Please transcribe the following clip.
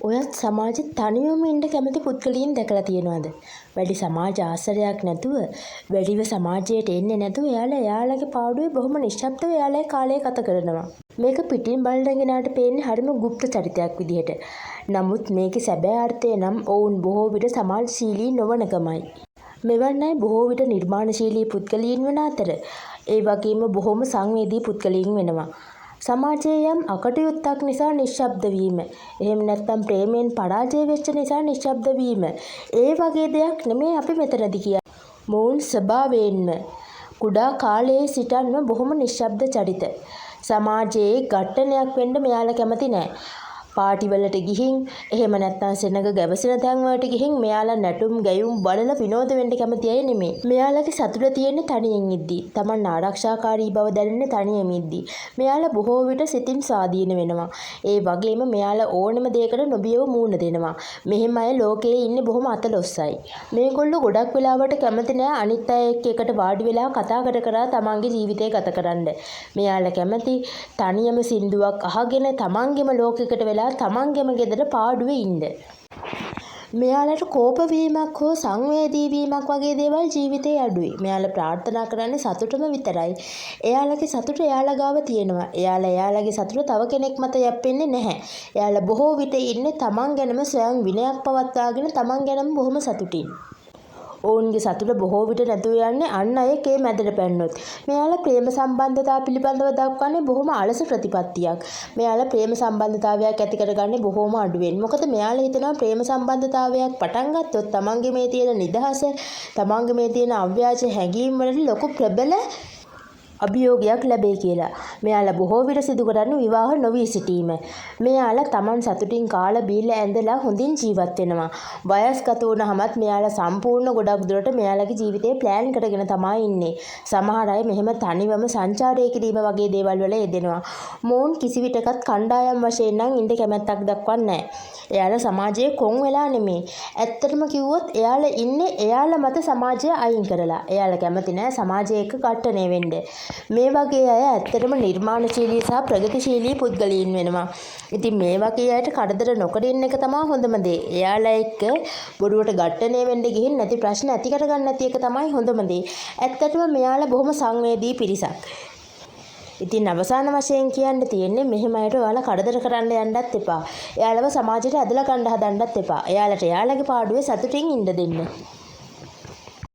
ඔයත් සමාජෙ තනියම ඉන්න කැමති පුද්ගලයන් දැකලා තියෙනවද? වැඩි සමාජ ආශ්‍රයයක් නැතුව, වැඩිව සමාජයට එන්නේ නැතුව එයාලගේ පාඩුවේ බොහොම නිශ්ශබ්දව එයාලගේ කාලය ගත කරනවා. මේක පිටින් බලන කෙනාට පේන්නේ හරිම গুপ্ত චරිතයක් විදිහට. නමුත් මේකේ සැබෑ අර්ථය නම් ඔවුන් බොහෝ විට සමාජශීලී නොවනකමයි. මෙවන් අය බොහෝ විට නිර්මාණශීලී පුද්ගලයන් වන අතර ඒ වගේම බොහොම සංවේදී පුද්ගලයන් වෙනවා. සමාජයේ යම් අකටයුත්තක් නිසා නිශ්ශබ්ද වීම, එහෙම නැත්නම් ප්‍රේමයෙන් පරාජය වෙච්ච නිසා නිශ්ශබ්ද වීම, ඒ වගේ දෙයක් නෙමෙයි අපි මෙතනදී කියන්නේ. මොවුන් ස්වභාවයෙන්ම කුඩා කාලයේ සිටන්ම බොහොම නිශ්ශබ්ද චරිත. සමාජයේ ඝට්ටනයක් වෙන්න මෙයාලා කැමති නෑ. පාටි වලට ගිහින් එහෙම නැත්නම් සෙනග ගැවසෙන තැන් වලට ගිහින් මෙයාලා නැටුම් ගැයුම් බලලා විනෝද වෙන්න කැමති අය නෙමෙයි. මෙයාලගේ සතුට තියෙන්නේ තනියෙන් ඉද්දී. Taman ආරක්ෂාකාරී බව දැනෙන්නේ තනියෙන් ඉද්දී. මෙයාලා බොහෝ විට සිතින් ස්වාධීන වෙනවා. ඒ වගේම මෙයාලා ඕනම දෙයකට නොබියව මූණ දෙනවා. මෙහෙම අය ලෝකයේ ඉන්නේ බොහොම අතලොස්සයි. මේගොල්ලෝ ගොඩක් වෙලාවට කැමති නෑ අනිත් අය එකට වාඩි වෙලා කතා කර තමන්ගේ ජීවිතය ගත කරන්න. මෙයාලා කැමති තනියම සින්දුවක් අහගෙන තමන්ගේම ලෝකයකට වෙලා තමන්ගේම ගෙදර පාඩුවේ ඉන්න. මෙයාලට කෝප වීමක් හෝ සංවේදී වීමක් වගේ දේවල් ජීවිතේ අඩුයි. මෙයාලා ප්‍රාර්ථනා කරන්නේ සතුටම විතරයි. එයාලගේ සතුට එයාලා ගාව තියෙනවා. එයාලගේ සතුට තව කෙනෙක් මත යැපෙන්නේ නැහැ. එයාලා බොහෝ විට ඉන්නේ තමන් ගැනම ස්වයං විනයක් පවත්වාගෙන තමන් ගැනම බොහොම සතුටින්. ඔවුන්ගේ සතුට බොහෝ විට නැතුව යන්නේ අන් අයගේ මැදට පැන්නොත්. මෙයාලා ප්‍රේම සම්බන්ධතා පිළිබඳව දක්වන්නේ බොහොම අලස ප්‍රතිපත්තියක්. මෙයාලා ප්‍රේම සම්බන්ධතාවයක් ඇති කරගන්නේ බොහොම අඩුවෙන්. මොකද මෙයාලා හිතනවා ප්‍රේම සම්බන්ධතාවයක් පටන් ගත්තොත් තමන්ගේ මේ තියෙන නිදහස, තමන්ගේ මේ තියෙන අව්‍යාජ හැඟීම් වලට ලොකු ප්‍රබල අභියෝගයක් ලැබේ කියලා. මෙයාලා බොහෝ විට සිදු කරන්නේ විවාහ නොවී සිටීම. මෙයාලා Taman සතුටින් කාලා බීලා ඇඳලා හොඳින් ජීවත් වෙනවා. වයස්ගත වුණාමත් මෙයාලා සම්පූර්ණ ගොඩක් දුරට මෙයාලගේ ජීවිතේ ප්ලෑන් කරගෙන තමයි ඉන්නේ. සමහර අය මෙහෙම තනිවම සංචාරය කිරීම වගේ දේවල් වල යෙදෙනවා. මොවුන් කිසිවිටකත් කණ්ඩායම් වශයෙන් නම් ඉන්න කැමැත්තක් දක්වන්නේ නැහැ. එයාලා සමාජයේ කොන් වෙලා නෙමෙයි. ඇත්තටම කිව්වොත් එයාලා ඉන්නේ එයාලා මත සමාජය අයින් කරලා. එයාලා කැමති නැහැ සමාජයේ එක්ක ඝට්ටණය වෙන්න. මේ වගේ අය ඇත්තටම නිර්මාණශීලී සහ ප්‍රගතිශීලී පුද්ගලයන් වෙනවා. ඉතින් මේ වගේ අයට කරදර නොකර ඉන්න එක තමයි හොඳම දේ. එයාලා එක්ක බොරුවට ඝට්ටණය වෙන්න ගිහින් නැති ප්‍රශ්න ඇති කරගන්න නැති එක තමයි හොඳම දේ. ඇත්තටම මෙයාලා බොහොම සංවේදී පිරිසක්. ඉතින් අවසාන වශයෙන් කියන්න තියෙන්නේ මෙහෙම අයට ඔයාලා කරදර කරන්න යන්නත් එපා. එයාලව සමාජයට ඇදලා ගන්න හදන්නත් එපා. එයාලට එයාලගේ පාඩුවේ සතුටින් ඉන්න දෙන්න.